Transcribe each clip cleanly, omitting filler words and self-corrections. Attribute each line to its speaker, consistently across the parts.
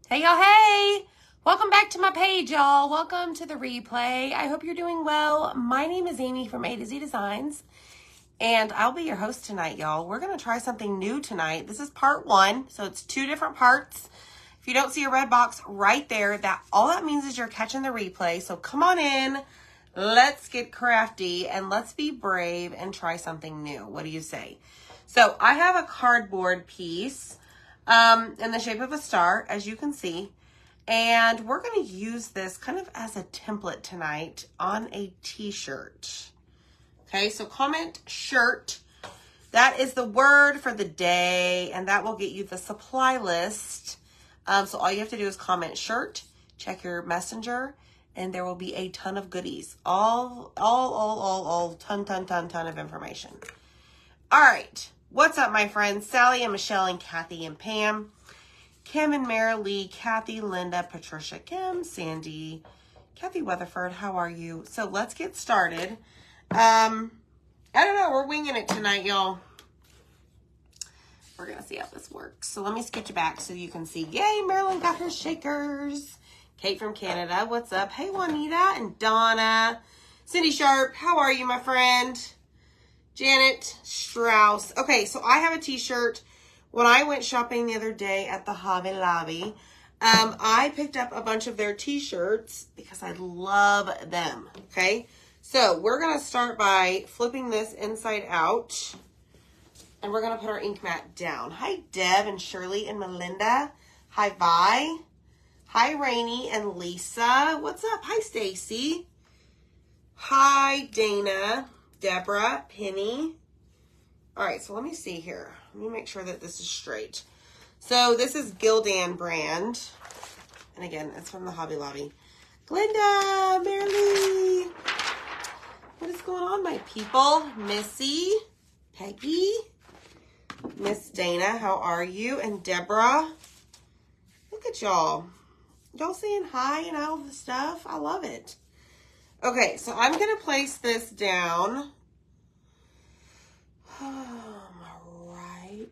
Speaker 1: Hey y'all, hey! Welcome back to my page, y'all. Welcome to the replay. I hope you're doing well. My name is Amy from A to Z Designs, and I'll be your host tonight, y'all. We're going to try something new tonight. This is part one, so it's two different parts. If you don't see a red box right there, all that means is you're catching the replay. So come on in, let's get crafty, and let's be brave and try something new. What do you say? So I have a cardboard piece in the shape of a star, as you can see. And we're going to use this kind of as a template tonight on a t-shirt. Okay, so comment shirt. That is the word for the day, and that will get you the supply list. So all you have to do is comment shirt, check your messenger, and there will be a ton of goodies. Ton of information. All right. What's up, my friends? Sally and Michelle and Kathy and Pam, Kim and Marilee, Kathy, Linda, Patricia, Kim, Sandy, Kathy Weatherford. How are you? So let's get started. I don't know. We're winging it tonight, y'all. We're going to see how this works. So let me scooch back so you can see. Yay, Marilyn got her shakers. Kate from Canada. What's up? Hey, Juanita and Donna. Cindy Sharp. How are you, my friend? Janet Strauss. Okay, so I have a t-shirt. When I went shopping the other day at the Hobby Lobby, I picked up a bunch of their t-shirts because I love them, okay? So we're going to start by flipping this inside out, and we're going to put our ink mat down. Hi, Deb and Shirley and Melinda. Hi, Vi. Hi, Rainey and Lisa. What's up? Hi, Stacy. Hi, Dana. Deborah, Penny. All right, so let me see here. Let me make sure that this is straight. So this is Gildan brand. And again, it's from the Hobby Lobby. Glinda, Marilee. What is going on, my people? Missy, Peggy, Miss Dana, how are you? And Deborah. Look at y'all. Y'all saying hi and all the stuff. I love it. Okay, so I'm going to place this down right,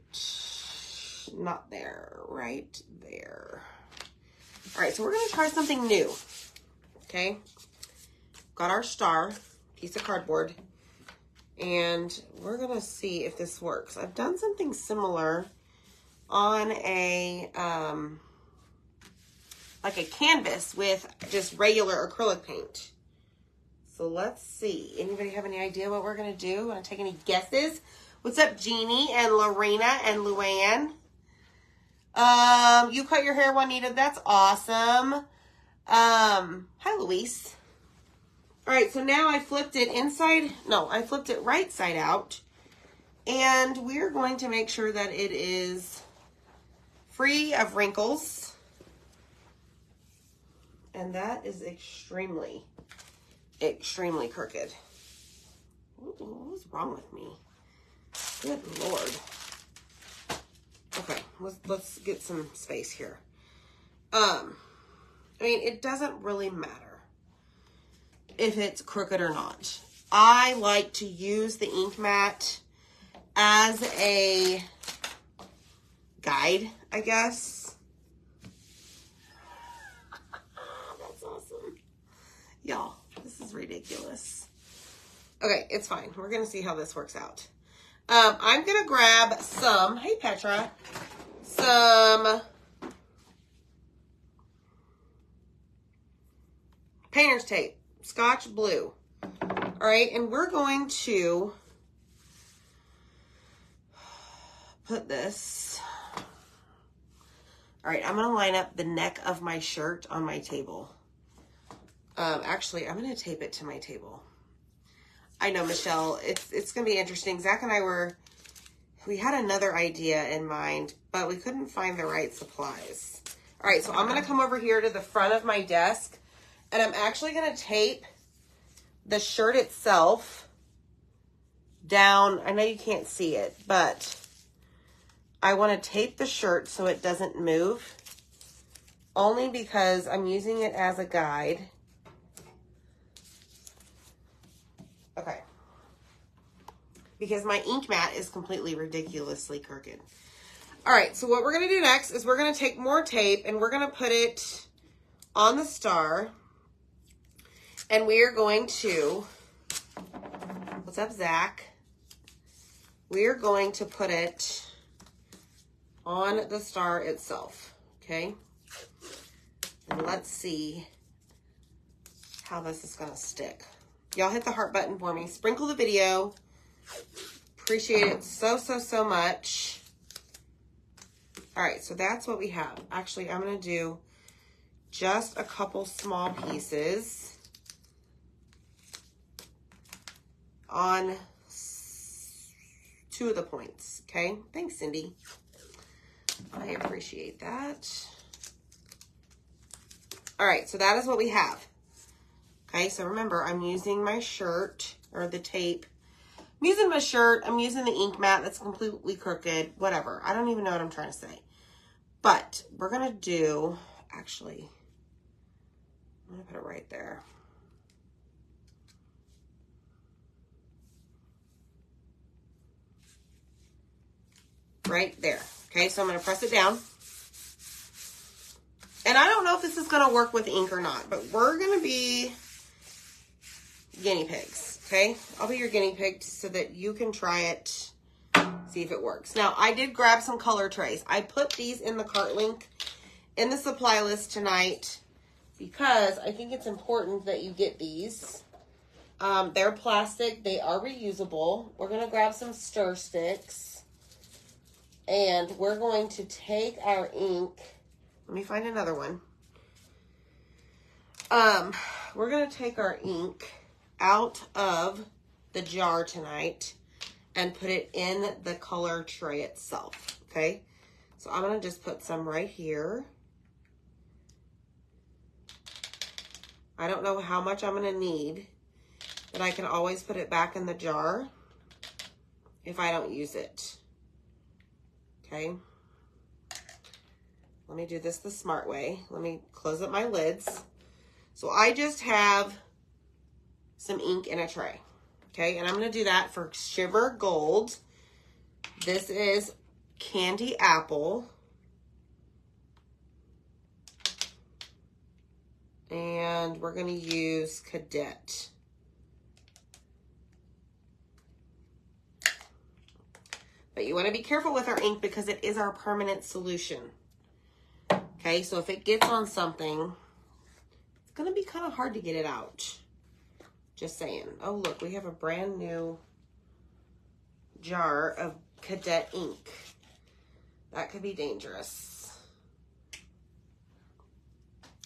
Speaker 1: not there, right there. All right, so we're going to try something new, okay? Got our star, piece of cardboard, and we're going to see if this works. I've done something similar on a, like a canvas with just regular acrylic paint. So let's see. Anybody have any idea what we're going to do? Want to take any guesses? What's up, Jeannie and Lorena and Luann? You cut your hair, Juanita. That's awesome. Hi, Luis. All right, so now I flipped it I flipped it right side out. And we're going to make sure that it is free of wrinkles. And that is extremely crooked. What's wrong with me? Good Lord. Okay, let's get some space here. I mean, it doesn't really matter if it's crooked or not. I like to use the ink mat as a guide, I guess. That's awesome. Y'all. This is ridiculous. Okay, it's fine. We're going to see how this works out. I'm going to grab some, hey Petra, some painter's tape, Scotch Blue. All right, and we're going to put this. All right, I'm going to line up the neck of my shirt on my table. Actually, I'm going to tape it to my table. I know, Michelle, it's going to be interesting. Zach and I we had another idea in mind, but we couldn't find the right supplies. All right, so I'm going to come over here to the front of my desk, and I'm actually going to tape the shirt itself down. I know you can't see it, but I want to tape the shirt so it doesn't move, only because I'm using it as a guide. Okay. Because my ink mat is completely ridiculously crooked. All right, so what we're going to do next is we're going to take more tape and we're going to put it on the star. And we are going to, what's up, Zach? We are going to put it on the star itself, okay? And let's see how this is going to stick. Y'all hit the heart button for me. Sprinkle the video. Appreciate it so, so, so much. All right, so that's what we have. Actually, I'm going to do just a couple small pieces on 2 of the points, okay? Thanks, Cindy. I appreciate that. All right, so that is what we have. Okay, so remember, I'm using my shirt, or the tape. I'm using my shirt. I'm using the ink mat that's completely crooked. Whatever. I don't even know what I'm trying to say. But we're going to do, actually, I'm going to put it right there. Right there. Okay, so I'm going to press it down. And I don't know if this is going to work with ink or not, but we're going to be guinea pigs, okay? I'll be your guinea pig so that you can try it, see if it works. Now, I did grab some color trays. I put these in the cart link in the supply list tonight because I think it's important that you get these. They're plastic. They are reusable. We're going to grab some stir sticks. And we're going to take our ink. Let me find another one. We're going to take our ink out of the jar tonight and put it in the color tray itself, okay? So I'm going to just put some right here. I don't know how much I'm going to need, but I can always put it back in the jar if I don't use it. Okay, let me do this the smart way. Let me close up my lids. So I just have some ink in a tray. Okay, and I'm going to do that for Shiver Gold. This is Candy Apple. And we're going to use Cadet. But you want to be careful with our ink because it is our permanent solution. Okay, so if it gets on something, it's going to be kind of hard to get it out. Just saying. Oh, look, we have a brand new jar of Cadet ink. That could be dangerous.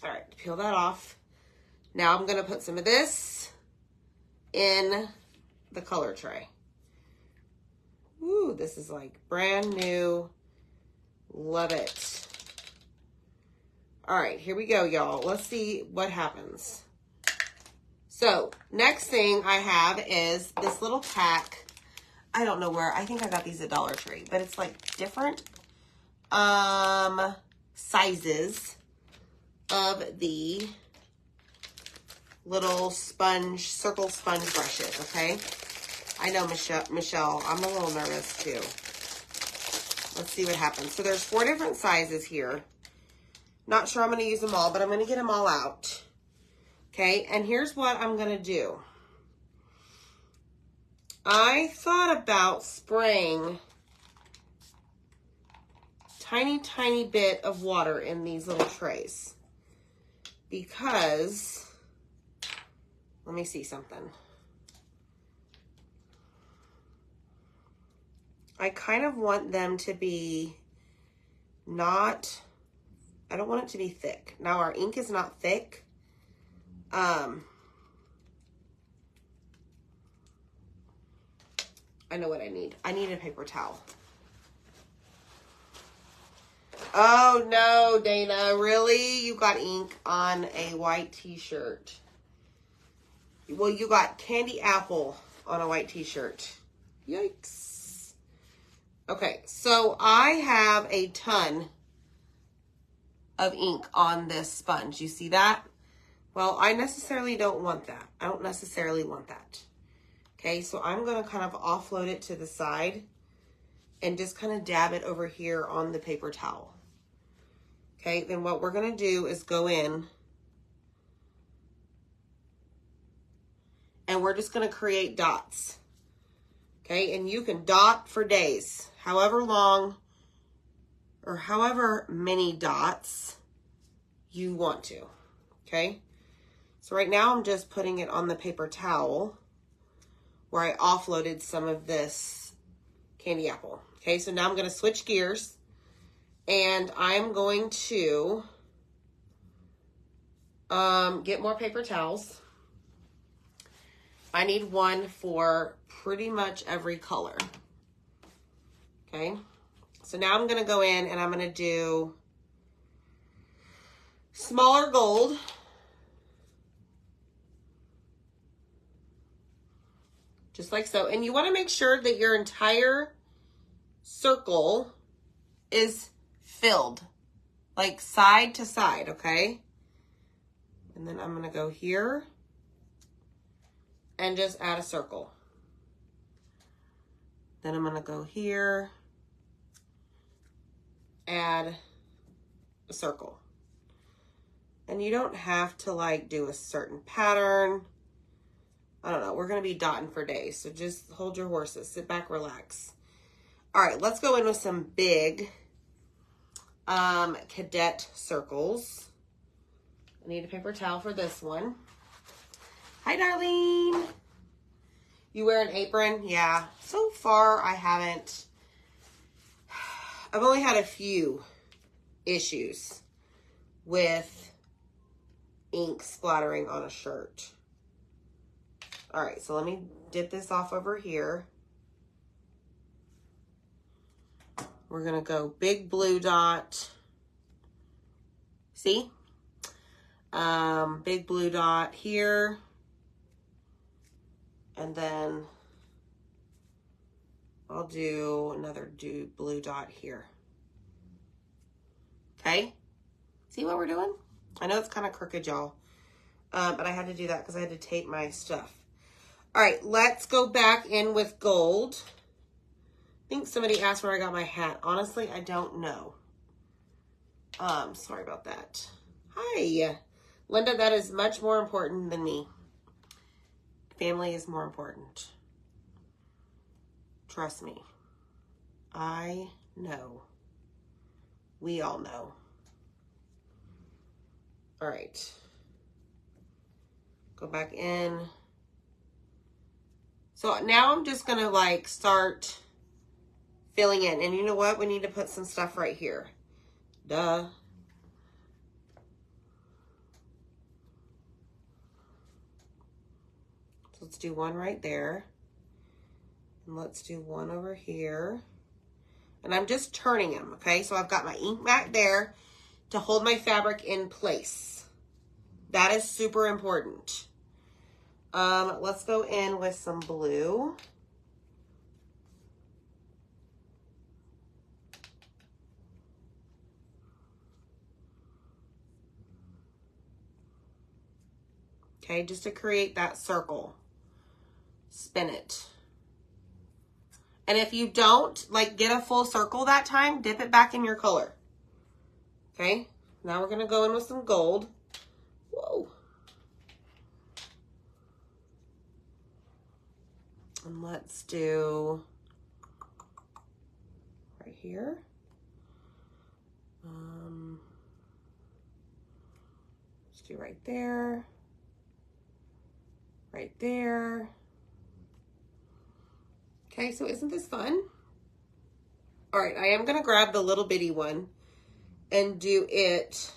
Speaker 1: All right, peel that off. Now I'm going to put some of this in the color tray. Ooh, this is like brand new. Love it. All right, here we go, y'all. Let's see what happens. So, next thing I have is this little pack. I don't know where. I think I got these at Dollar Tree, but it's like different sizes of the little sponge, circle sponge brushes, okay? I know, Michelle, I'm a little nervous too. Let's see what happens. So there's 4 different sizes here. Not sure I'm going to use them all, but I'm going to get them all out. Okay, and here's what I'm going to do. I thought about spraying tiny bit of water in these little trays. Because, let me see something. I kind of want them to be not, I don't want it to be thick. Now our ink is not thick. I know what I need. I need a paper towel. Oh no, Dana, really? You got ink on a white t-shirt. Well, you got candy apple on a white t-shirt. Yikes. Okay, so I have a ton of ink on this sponge. You see that? Well, I necessarily don't want that. I don't necessarily want that. Okay, so I'm going to kind of offload it to the side and just kind of dab it over here on the paper towel. Okay, then what we're going to do is go in and we're just going to create dots. Okay, and you can dot for days, however long or however many dots you want to. Okay, so right now I'm just putting it on the paper towel where I offloaded some of this candy apple. Okay, so now I'm going to switch gears and I'm going to get more paper towels. I need one for pretty much every color. Okay, so now I'm going to go in and I'm going to do smaller gold. Just like so. And you want to make sure that your entire circle is filled, like side to side, okay? And then I'm going to go here and just add a circle. Then I'm going to go here, add a circle. And you don't have to like do a certain pattern. I don't know. We're going to be dotting for days. So just hold your horses. Sit back, relax. All right, let's go in with some big cadet circles. I need a paper towel for this one. Hi, Darlene. You wear an apron? Yeah. So far, I haven't. I've only had a few issues with ink splattering on a shirt. All right, so let me dip this off over here. We're going to go big blue dot. See? Big blue dot here. And then I'll do another blue dot here. Okay? See what we're doing? I know it's kind of crooked, y'all. But I had to do that because I had to tape my stuff. All right, let's go back in with gold. I think somebody asked where I got my hat. Honestly, I don't know. Sorry about that. Hi, Linda, that is much more important than me. Family is more important. Trust me. I know. We all know. All right. Go back in. So now I'm just going to like start filling in. And you know what? We need to put some stuff right here. Duh. So let's do one right there. And let's do one over here. And I'm just turning them, okay? So I've got my ink mat there to hold my fabric in place. That is super important. Let's go in with some blue. Okay, just to create that circle. Spin it. And if you don't like get a full circle that time, dip it back in your color. Okay, now we're gonna go in with some gold. Whoa. And let's do right here. Let's do right there. Right there. Okay, so isn't this fun? All right, I am gonna grab the little bitty one and do it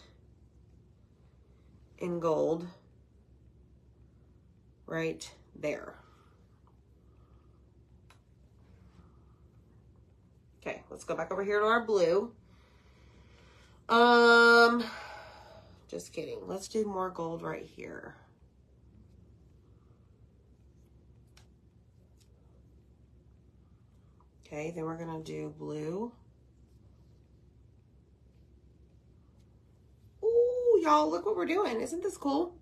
Speaker 1: in gold right there. Okay, let's go back over here to our blue. Just kidding. Let's do more gold right here. Okay, then we're gonna do blue. Ooh, y'all, look what we're doing. Isn't this cool?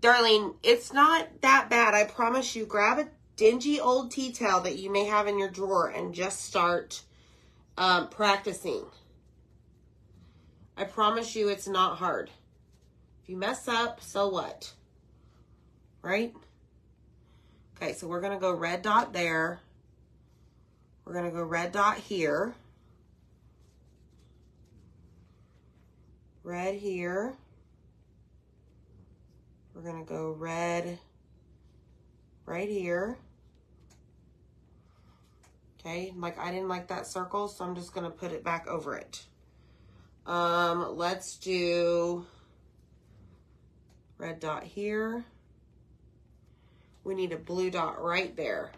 Speaker 1: Darlene, it's not that bad. I promise you, grab dingy old tea towel that you may have in your drawer and just start practicing. I promise you it's not hard. If you mess up, so what? Right? Okay, so we're going to go red dot there. We're going to go red dot here. Red here. We're going to go red right here. Okay, like I didn't like that circle, so I'm just going to put it back over it. Let's do red dot here. We need a blue dot right there.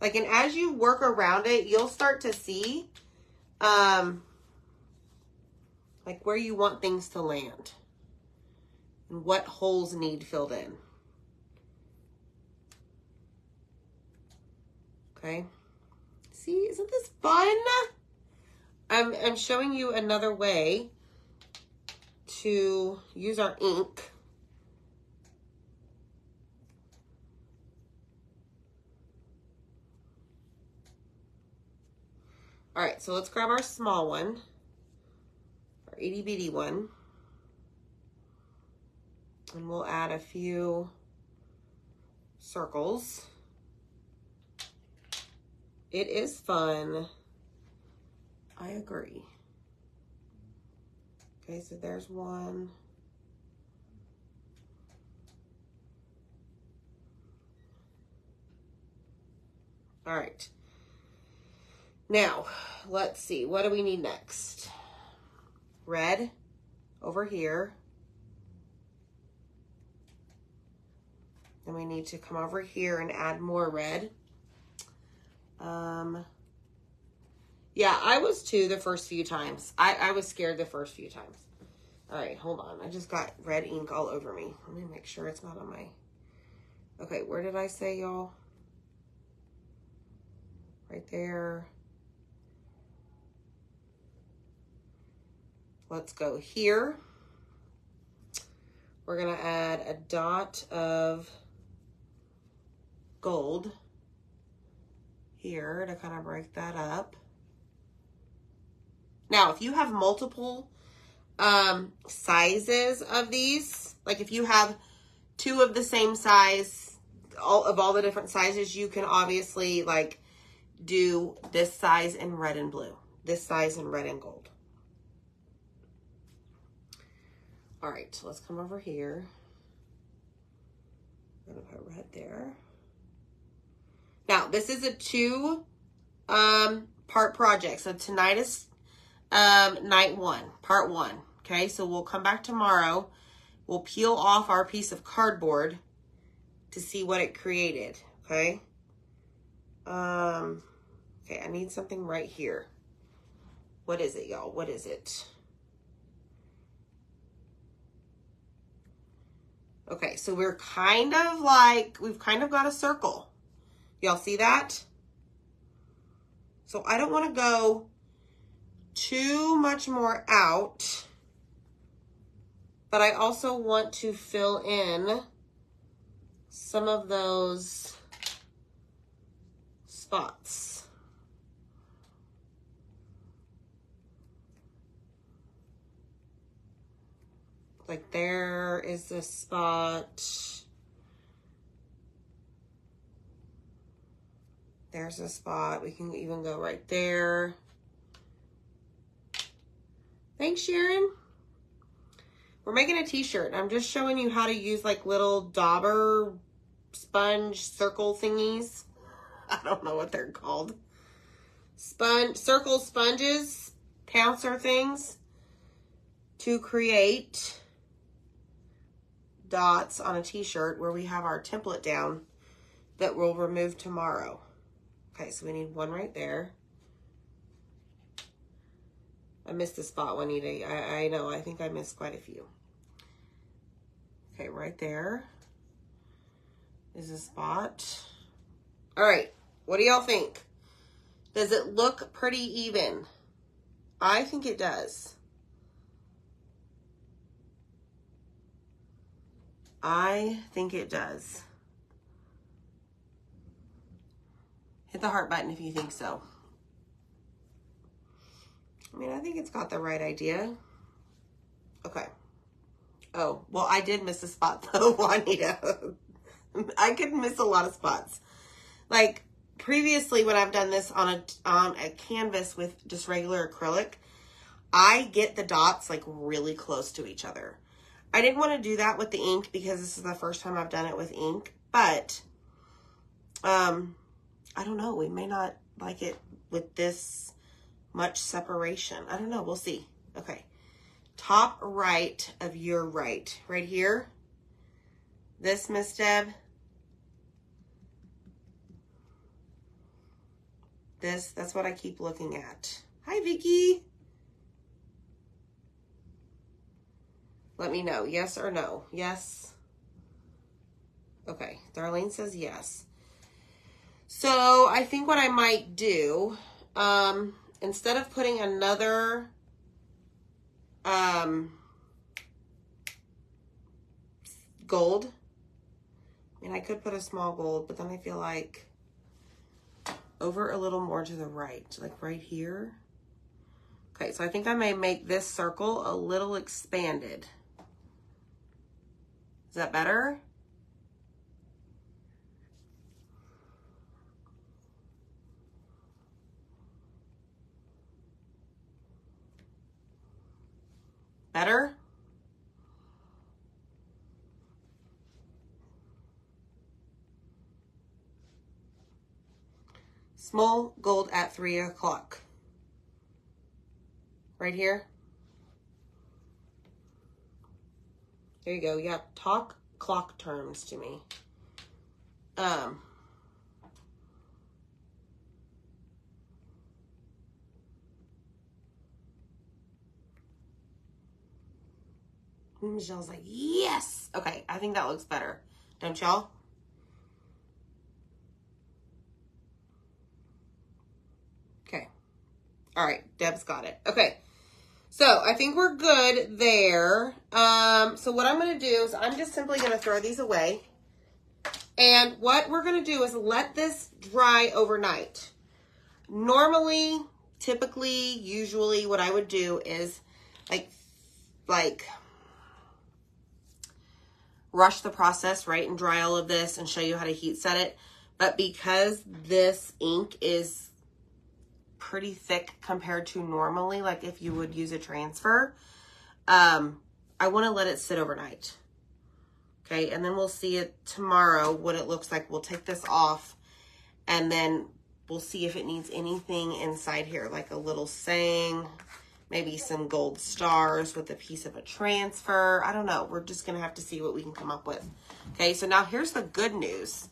Speaker 1: Like, and as you work around it, you'll start to see, like where you want things to land and what holes need filled in. Okay. See, isn't this fun? I'm showing you another way to use our ink. All right, so let's grab our small one, our itty bitty one, and we'll add a few circles. It is fun. I agree. Okay, so there's one. All right. Now, let's see. What do we need next? Red over here. Then we need to come over here and add more red. Yeah, I was too the first few times. I was scared the first few times. All right, hold on. I just got red ink all over me. Let me make sure it's not on my... Okay, where did I say, y'all? Right there. Let's go here. We're going to add a dot of gold here to kind of break that up. Now, if you have multiple sizes of these, like if you have two of the same size, all the different sizes, you can obviously like do this size in red and blue, this size in red and gold. All right, so let's come over here. I'm gonna put red there. Now, this is a part project. So tonight is night one, part one. Okay, so we'll come back tomorrow. We'll peel off our piece of cardboard to see what it created. Okay. Okay, I need something right here. What is it, y'all? What is it? Okay, so we're kind of like, we've kind of got a circle. Y'all see that? So I don't want to go too much more out, but I also want to fill in some of those spots. Like there is this spot. There's a spot. We can even go right there. Thanks, Sharon. We're making a t-shirt. I'm just showing you how to use like little dauber sponge circle thingies. I don't know what they're called. Circle sponges, pouncer things to create dots on a t-shirt where we have our template down that we'll remove tomorrow. Okay, so we need one right there. I missed a spot, Juanita. I know, I think I missed quite a few. Okay, right there is a spot. All right, what do y'all think? Does it look pretty even? I think it does. I think it does. Hit the heart button if you think so. I mean, I think it's got the right idea. Okay. Oh, well, I did miss a spot though, Juanita. I could miss a lot of spots. Like previously when I've done this on a canvas with just regular acrylic, I get the dots like really close to each other. I didn't want to do that with the ink because this is the first time I've done it with ink, but I don't know. We may not like it with this much separation. I don't know. We'll see. Okay. Top right of your right here. This, Miss Deb. This, that's what I keep looking at. Hi, Vicky. Let me know, yes or no. Yes. Okay, Darlene says yes. So I think what I might do, instead of putting another gold, I mean, I could put a small gold, but then I feel like over a little more to the right, like right here. Okay, so I think I may make this circle a little expanded. Is that better? Better? Small gold at 3 o'clock. Right here. There you go. Yeah, talk clock terms to me. Michelle's like, yes. Okay, I think that looks better. Don't y'all? Okay. All right, Deb's got it. Okay. So I think we're good there. So what I'm going to do is I'm just simply going to throw these away. And what we're going to do is let this dry overnight. Normally, typically, usually what I would do is like rush the process, right? And dry all of this and show you how to heat set it. But because this ink is pretty thick compared to normally, like if you would use a transfer, I want to let it sit overnight. Okay, and then we'll see it tomorrow what it looks like. We'll take this off and then we'll see if it needs anything inside here, like a little saying, maybe some gold stars with a piece of a transfer. I don't know. We're just going to have to see what we can come up with. Okay, so now here's the good news.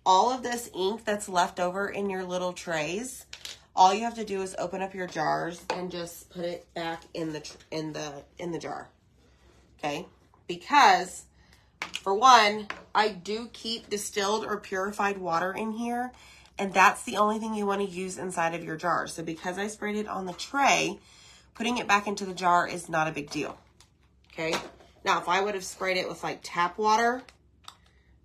Speaker 1: All of this ink that's left over in your little trays, all you have to do is open up your jars and just put it back in the jar. Okay? Because for one, I do keep distilled or purified water in here, and that's the only thing you want to use inside of your jar. So because I sprayed it on the tray, putting it back into the jar is not a big deal. Okay? Now, if I would have sprayed it with like tap water,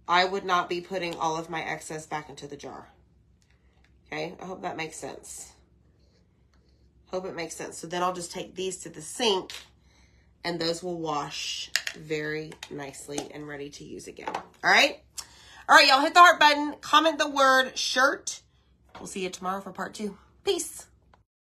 Speaker 1: I would not be putting all of my excess back into the jar. Okay, I hope that makes sense. Hope it makes sense. So then I'll just take these to the sink and those will wash very nicely and ready to use again. All right? All right, y'all, hit the heart button. Comment the word shirt. We'll see you tomorrow for part 2. Peace.